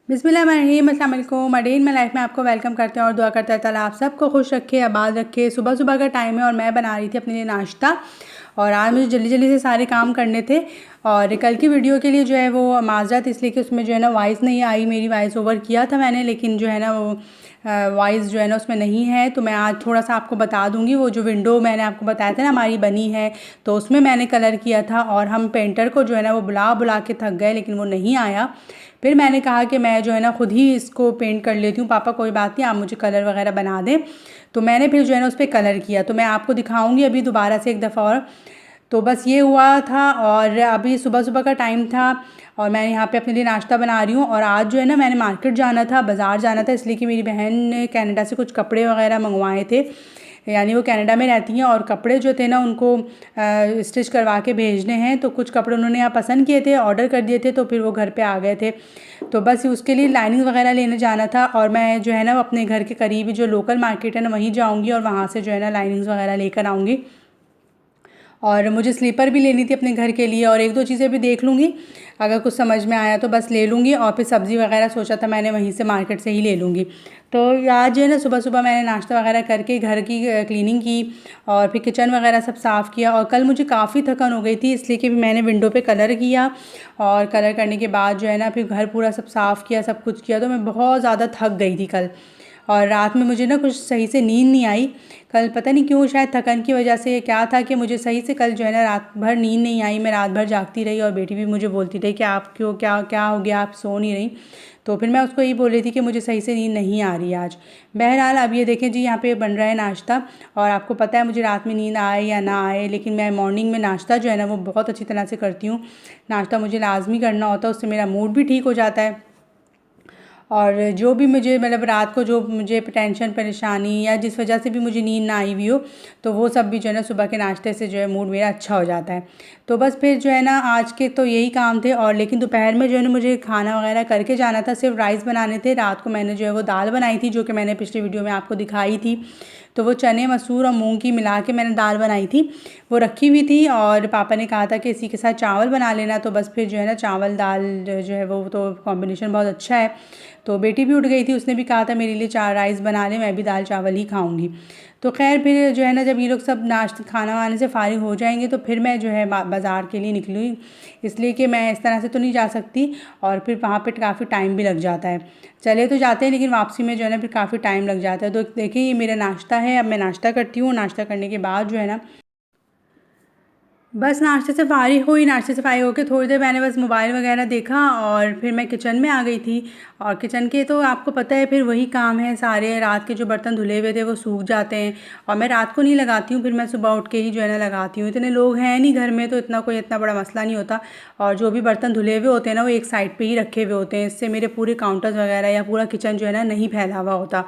बिस्मिल्लाहिर्रहमानिर्रहीम, अस्सलाम वालेकुम। A day in my life में आपको वेलकम करते हैं और दुआ करते हैं ताला आप सबको खुश रखे, आबाद रखे। सुबह सुबह का टाइम है और मैं बना रही थी अपने लिए नाश्ता। और आज मुझे जल्दी जल्दी से सारे काम करने थे। और कल की वीडियो के लिए जो है वो माजरत इसलिए कि उसमें जो है ना वॉइस नहीं आई, मेरी वॉइस ओवर किया था मैंने, लेकिन जो है ना वो वॉइस जो है ना उसमें नहीं है। तो मैं आज थोड़ा सा आपको बता दूंगी। वो जो विंडो मैंने आपको बताया था ना हमारी बनी है, तो उसमें मैंने कलर किया था और हम पेंटर को जो है ना वो बुला बुला के थक गए, लेकिन वो नहीं आया। फिर मैंने कहा कि मैं जो है ना ख़ुद ही इसको पेंट कर लेती हूँ। पापा कोई बात नहीं, आप मुझे कलर वगैरह बना दें। तो मैंने फिर जो है ना उस पर कलर किया, तो मैं आपको दिखाऊंगी अभी दोबारा से एक दफ़ा और। तो बस ये हुआ था और अभी सुबह सुबह का टाइम था और मैं यहाँ पे अपने लिए नाश्ता बना रही हूँ। और आज जो है ना मैंने मार्केट जाना था, बाज़ार जाना था, इसलिए कि मेरी बहन ने कनाडा से कुछ कपड़े वगैरह मंगवाए थे। यानी वो कनाडा में रहती हैं और कपड़े जो थे ना उनको स्टिच करवा के भेजने हैं। तो कुछ कपड़े उन्होंने यहाँ पसंद किए थे, ऑर्डर कर दिए थे, तो फिर वो घर पे आ गए थे। तो बस उसके लिए लाइनिंग वगैरह लेने जाना था और मैं जो है ना अपने घर के करीब जो लोकल मार्केट है ना वहीं जाऊँगी और वहाँ से जो है ना लाइनिंग्स वगैरह लेकर आऊँगी। और मुझे स्लीपर भी लेनी थी अपने घर के लिए और एक दो चीज़ें भी देख लूँगी, अगर कुछ समझ में आया तो बस ले लूँगी। और फिर सब्ज़ी वगैरह सोचा था मैंने वहीं से मार्केट से ही ले लूँगी। तो आज जो है ना सुबह सुबह मैंने नाश्ता वगैरह करके घर की क्लीनिंग की और फिर किचन वगैरह सब साफ़ किया। और कल मुझे काफ़ी थकान हो गई थी, इसलिए कि मैंने विंडो पे कलर किया और कलर करने के बाद जो है ना फिर घर पूरा सब साफ़ किया, सब कुछ किया। तो मैं बहुत ज़्यादा थक गई थी कल। और रात में मुझे ना कुछ सही से नींद नहीं आई कल, पता नहीं क्यों, शायद थकन की वजह से क्या था कि मुझे सही से कल जो है ना रात भर नींद नहीं आई। मैं रात भर जागती रही और बेटी भी मुझे बोलती रही कि आप क्यों, क्या क्या हो गया, आप सो नहीं रही। तो फिर मैं उसको यही बोल रही थी कि मुझे सही से नींद नहीं आ रही आज। बहरहाल अब ये देखें जी, यहाँ पे बन रहा है नाश्ता। और आपको पता है मुझे रात में नींद आए या ना आए, लेकिन मैं मॉर्निंग में नाश्ता जो है ना वो बहुत अच्छी तरह से करती हूँ। नाश्ता मुझे लाजमी करना होता है, उससे मेरा मूड भी ठीक हो जाता है। और जो भी मुझे मतलब रात को जो मुझे टेंशन परेशानी या जिस वजह से भी मुझे नींद ना आई हुई हो, तो वो सब भी जो है ना सुबह के नाश्ते से जो है मूड मेरा अच्छा हो जाता है। तो बस फिर जो है ना आज के तो यही काम थे। और लेकिन दोपहर में जो है ना मुझे खाना वगैरह करके जाना था, सिर्फ राइस बनाने थे। रात को मैंने जो है वो दाल बनाई थी, जो कि मैंने पिछली वीडियो में आपको दिखाई थी। तो वो चने मसूर और मूंग की मिला के मैंने दाल बनाई थी, वो रखी हुई थी। और पापा ने कहा था कि इसी के साथ चावल बना लेना, तो बस फिर जो है ना चावल दाल जो है वो तो कॉम्बिनेशन बहुत अच्छा है। तो बेटी भी उठ गई थी, उसने भी कहा था मेरे लिए चार राइस बना ले, मैं भी दाल चावल ही खाऊंगी। तो खैर फिर जो है ना जब ये लोग सब नाश्ता खाना वाने से फ़ारिग हो जाएंगे तो फिर मैं जो है बाज़ार के लिए निकलूँ, इसलिए कि मैं इस तरह से तो नहीं जा सकती और फिर वहाँ पे काफ़ी टाइम भी लग जाता है। चले तो जाते हैं लेकिन वापसी में जो है ना फिर काफ़ी टाइम लग जाता है। तो देखिए ये मेरा नाश्ता है, अब मैं नाश्ता करती हूँ। नाश्ता करने के बाद जो है ना बस नाश्ते से फ़ारिग हुई, नाश्ते से फ़ारिग होकर थोड़ी देर मैंने बस मोबाइल वगैरह देखा और फिर मैं किचन में आ गई थी। और किचन के तो आपको पता है फिर वही काम है सारे, रात के जो बर्तन धुले हुए थे वो सूख जाते हैं और मैं रात को नहीं लगाती हूँ, फिर मैं सुबह उठ के ही जो है ना लगाती हूँ। इतने लोग हैं नहीं घर में तो इतना बड़ा मसला नहीं होता। और जो भी बर्तन धुले हुए होते हैं ना वो एक साइड पर ही रखे हुए होते हैं, इससे मेरे पूरे काउंटर्स वगैरह या पूरा किचन जो है ना नहीं फैला हुआ होता।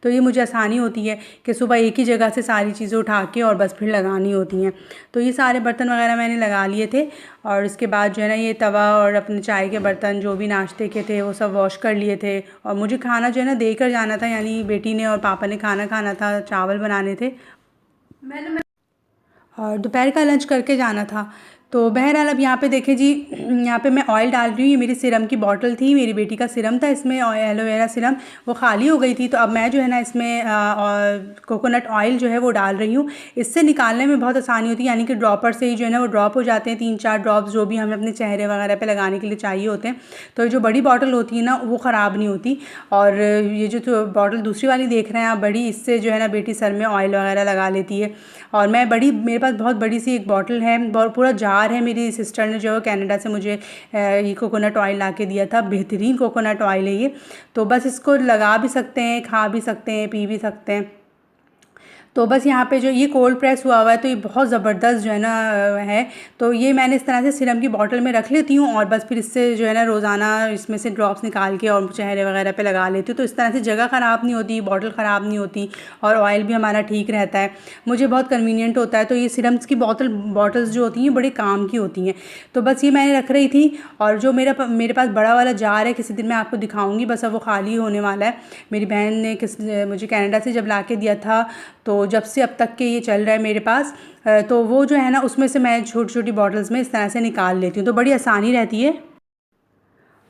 तो ये मुझे आसानी होती है कि सुबह एक ही जगह से सारी चीज़ें उठा के और बस फिर लगानी होती हैं। तो ये सारे बर्तन वगैरह मैंने लगा लिए थे और इसके बाद जो है ना ये तवा और अपने चाय के बर्तन जो भी नाश्ते के थे वो सब वॉश कर लिए थे। और मुझे खाना जो है ना देकर जाना था, यानी बेटी ने और पापा ने खाना खाना था, चावल बनाने थे और दोपहर का लंच करके जाना था। तो बहरहाल अब यहाँ पे देखें जी, यहाँ पे मैं ऑयल डाल रही हूँ। ये मेरी सिरम की बॉटल थी, मेरी बेटी का सिरम था इसमें, एलोवेरा सिरम, वो खाली हो गई थी। तो अब मैं जो है ना इसमें कोकोनट ऑयल जो है वो डाल रही हूँ। इससे निकालने में बहुत आसानी होती है, यानी कि ड्रॉपर से ही जो है ना वो ड्रॉप हो जाते हैं, 3-4 ड्रॉप्स जो भी हमें अपने चेहरे वगैरह पे लगाने के लिए चाहिए होते हैं। तो जो बड़ी बॉटल होती है ना वो ख़राब नहीं होती। और ये जो बॉटल दूसरी वाली देख रहे हैं आप बड़ी, इससे जो है ना बेटी सर में ऑयल वगैरह लगा लेती है। और मैं बड़ी, मेरे पास बहुत बड़ी सी एक बॉटल है, बहुत पूरा जार है। मेरी सिस्टर ने जो है कनाडा से मुझे ये कोकोनट ऑयल ला के दिया था, बेहतरीन कोकोनट ऑयल है ये। तो बस इसको लगा भी सकते हैं, खा भी सकते हैं, पी भी सकते हैं। तो बस यहाँ पे जो ये कोल्ड प्रेस हुआ हुआ है तो ये बहुत ज़बरदस्त जो है ना है। तो ये मैंने इस तरह से सिरम की बॉटल में रख लेती हूँ और बस फिर इससे जो है ना रोज़ाना इसमें से ड्रॉप्स निकाल के और चेहरे वगैरह पे लगा लेती हूँ। तो इस तरह से जगह ख़राब नहीं होती, बॉटल ख़राब नहीं होती और ऑयल भी हमारा ठीक रहता है, मुझे बहुत कन्वीनियंट होता है। तो ये सिरम्स की बॉटल्स जो होती हैं बड़े काम की होती हैं। तो बस ये मैंने रख रही थी। और जो मेरे पास बड़ा वाला जार है, किसी दिन मैं आपको दिखाऊँगी, बस अब वो खाली होने वाला है। मेरी बहन ने मुझे कनाडा से जब ला के दिया था, तो जब से अब तक के ये चल रहा है मेरे पास। तो वो जो है ना उसमें से मैं छोटी छोटी बॉटल्स में इस तरह से निकाल लेती हूँ, तो बड़ी आसानी रहती है।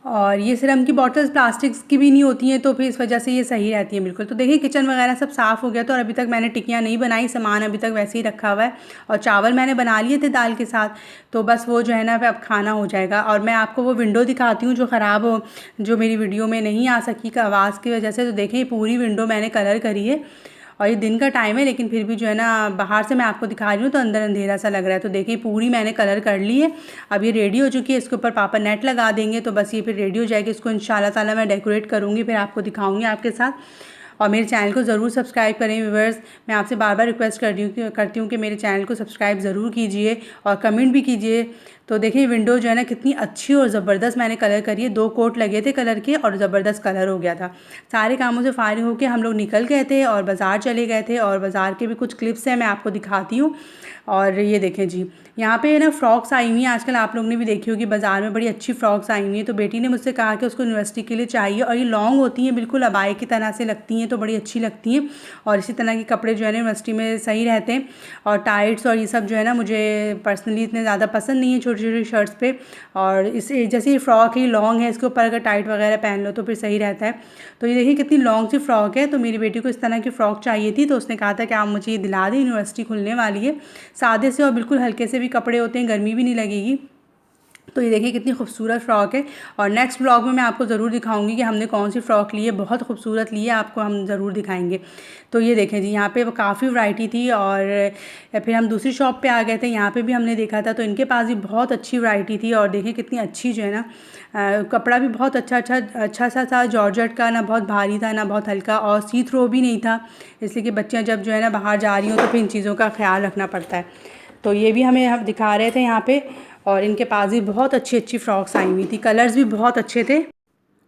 और ये सिरम की बॉटल्स प्लास्टिक्स की भी नहीं होती हैं, तो फिर इस वजह से ये सही रहती है बिल्कुल। तो देखिए किचन वगैरह सब साफ़ हो गया, तो और अभी तक मैंने टिक्कियाँ नहीं बनाई, सामान अभी तक वैसे ही रखा हुआ है। और चावल मैंने बना लिए थे दाल के साथ, तो बस वो जो है ना अब खाना हो जाएगा। और मैं आपको वो विंडो दिखाती हूँ जो ख़राब हो, जो मेरी वीडियो में नहीं आ सकी का आवाज़ की वजह से। तो देखें पूरी विंडो मैंने कलर करी है, और ये दिन का टाइम है लेकिन फिर भी जो है ना बाहर से मैं आपको दिखा रही हूँ तो अंदर अंधेरा सा लग रहा है। तो देखिए पूरी मैंने कलर कर ली है, अब ये रेडी हो चुकी है। इसके ऊपर पापा नेट लगा देंगे तो बस ये फिर रेडी हो जाएगी। इसको इंशाल्लाह ताला मैं डेकोरेट करूँगी, फिर आपको दिखाऊँगी आपके साथ। और मेरे चैनल को ज़रूर सब्सक्राइब करें व्यूअर्स, मैं आपसे बार बार रिक्वेस्ट करती हूँ कि मेरे चैनल को सब्सक्राइब ज़रूर कीजिए और कमेंट भी कीजिए। तो देखिए विंडो जो है ना कितनी अच्छी और ज़बरदस्त मैंने कलर करी है, 2 कोट लगे थे कलर के और ज़बरदस्त कलर हो गया था। सारे कामों से फारिग होकर हम लोग निकल गए थे और बाज़ार चले गए थे, और बाज़ार के भी कुछ क्लिप्स हैं मैं आपको दिखाती हूँ। और ये देखें जी, यहाँ पे ना फ़्रॉक्स आई हुई हैं आजकल, आप लोग ने भी देखी होगी बाज़ार में बड़ी अच्छी फ़्रॉक्स आई हुई हैं। तो बेटी ने मुझसे कहा कि उसको यूनिवर्सिटी के लिए चाहिए, और ये लॉन्ग होती हैं, बिल्कुल अबाए की तरह से लगती हैं, तो बड़ी अच्छी लगती हैं। और इसी तरह के कपड़े जो है ना यूनिवर्सिटी में सही रहते हैं। और टाइट्स और ये सब जो है ना मुझे पर्सनली इतने ज़्यादा पसंद नहीं है छोटी छोटी शर्ट्स पे। और इस जैसे ये फ़्रॉक है लॉन्ग है, इसके ऊपर अगर टाइट वगैरह पहन लो तो फिर सही रहता है। तो ये देखिए कितनी लॉन्ग सी फ़्रॉक है, तो मेरी बेटी को इस तरह की फ़्रॉक चाहिए थी, तो उसने कहा था कि आप मुझे ये दिला दें, यूनिवर्सिटी खुलने वाली है। सादे से और बिल्कुल हल्के से भी कपड़े होते हैं, गर्मी भी नहीं लगेगी। तो ये देखिए कितनी खूबसूरत फ़्रॉक है। और नेक्स्ट ब्लॉग में मैं आपको ज़रूर दिखाऊंगी कि हमने कौन सी फ़्रॉक ली है, बहुत खूबसूरत ली है, आपको हम ज़रूर दिखाएंगे। तो ये देखें जी, यहाँ पे वो काफ़ी वैरायटी थी। और फिर हम दूसरी शॉप पे आ गए थे, यहाँ पे भी हमने देखा था, तो इनके पास भी बहुत अच्छी वैरायटी थी। और देखें कितनी अच्छी जो है ना कपड़ा भी बहुत अच्छा सा था, जॉर्जेट का, ना बहुत भारी था ना बहुत हल्का, और सी थ्रो भी नहीं था, इसलिए कि बच्चियाँ जब जो है ना बाहर जा रही हो तो फिर इन चीज़ों का ख्याल रखना पड़ता है। तो ये भी हमें हम दिखा रहे थे यहाँ पे। और इनके पास भी बहुत अच्छी अच्छी फ़्रॉक्स आई हुई थी, कलर्स भी बहुत अच्छे थे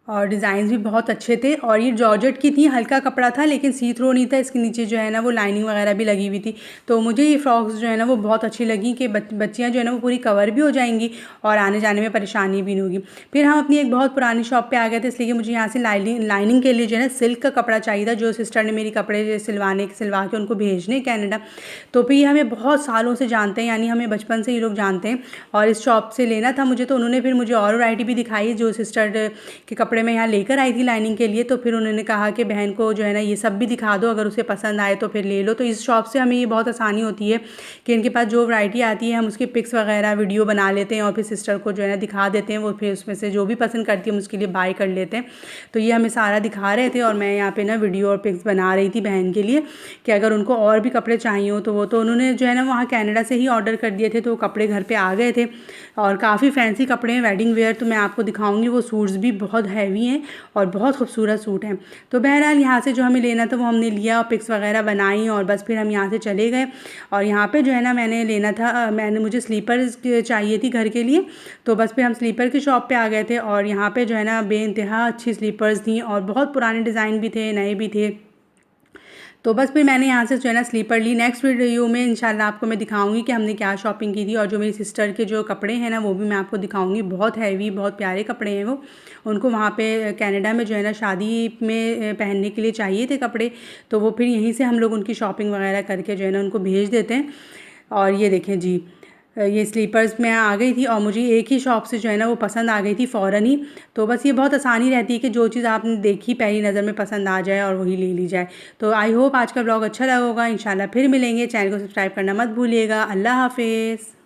और डिज़ाइंस भी बहुत अच्छे थे। और ये जॉर्जेट की थी, हल्का कपड़ा था लेकिन सी थ्रो नहीं था, इसके नीचे जो है ना वो लाइनिंग वगैरह भी लगी हुई थी। तो मुझे ये फ़्रॉक्स जो है ना वो बहुत अच्छी लगी कि बच्चियाँ जो है ना वो पूरी कवर भी हो जाएंगी और आने जाने में परेशानी भी नहीं होगी। फिर हम अपनी एक बहुत पुरानी शॉप पे आ गए थे, इसलिए कि मुझे यहाँ से लाइनिंग के लिए जो है ना सिल्क का कपड़ा चाहिए था, जो सिस्टर ने मेरी कपड़े सिलवा के उनको भेजने कनाडा। तो फिर ये हमें बहुत सालों से जानते हैं, यानी हमें बचपन से ये लोग जानते हैं, और इस शॉप से लेना था मुझे। तो उन्होंने फिर मुझे और वैरायटी भी दिखाई जो सिस्टर के कपड़े मैं यहाँ लेकर आई थी लाइनिंग के लिए। तो फिर उन्होंने कहा कि बहन को जो है ना ये सब भी दिखा दो, अगर उसे पसंद आए तो फिर ले लो। तो इस शॉप से हमें ये बहुत आसानी होती है कि इनके पास जो वैरायटी आती है हम उसकी पिक्स वगैरह वीडियो बना लेते हैं और फिर सिस्टर को जो है ना दिखा देते हैं, वो फिर उसमें से जो भी पसंद करती है हम उसके लिए बाय कर लेते हैं। तो ये हमें सारा दिखा रहे थे और मैं यहाँ पे ना वीडियो और पिक्स बना रही थी बहन के लिए कि अगर उनको और भी कपड़े चाहिए हो तो वो, तो उन्होंने जो है ना वहाँ कनाडा से ही ऑर्डर कर दिए थे, तो वो कपड़े घर पे आ गए थे। और काफ़ी फैंसी कपड़े हैं, वेडिंग वेयर, तो मैं आपको दिखाऊंगी। वो सूट्स भी बहुत हैवी हैं और बहुत खूबसूरत सूट हैं। तो बहरहाल यहाँ से जो हमें लेना था वो हमने लिया और पिक्स वगैरह बनाई, और बस फिर हम यहाँ से चले गए। और यहाँ पे जो है ना मैंने लेना था, मुझे स्लीपर्स चाहिए थी घर के लिए, तो बस फिर हम स्लीपर की शॉप पे आ गए थे। और यहाँ पे जो है ना बेइंतहा अच्छी स्लीपर्स थी और बहुत पुराने डिज़ाइन भी थे, नए भी थे। तो बस फिर मैंने यहाँ से जो है ना स्लीपर ली। नेक्स्ट वीडियो में इंशाल्लाह आपको मैं दिखाऊंगी कि हमने क्या शॉपिंग की थी, और जो मेरी सिस्टर के जो कपड़े हैं ना वो भी मैं आपको दिखाऊंगी। बहुत हैवी, बहुत प्यारे कपड़े हैं वो, उनको वहाँ पे कनाडा में जो है ना शादी में पहनने के लिए चाहिए थे कपड़े, तो वो फिर यहीं से हम लोग उनकी शॉपिंग वगैरह करके जो है ना उनको भेज देते हैं। और ये देखें जी, ये स्लीपर्स में आ गई थी और मुझे एक ही शॉप से जो है ना वो पसंद आ गई थी फ़ौरन ही। तो बस ये बहुत आसानी रहती है कि जो चीज़ आपने देखी पहली नज़र में पसंद आ जाए और वही ले ली जाए। तो आई होप आज का ब्लॉग अच्छा लगा होगा। इंशाल्लाह फिर मिलेंगे। चैनल को सब्सक्राइब करना मत भूलिएगा। अल्लाह हाफिज़।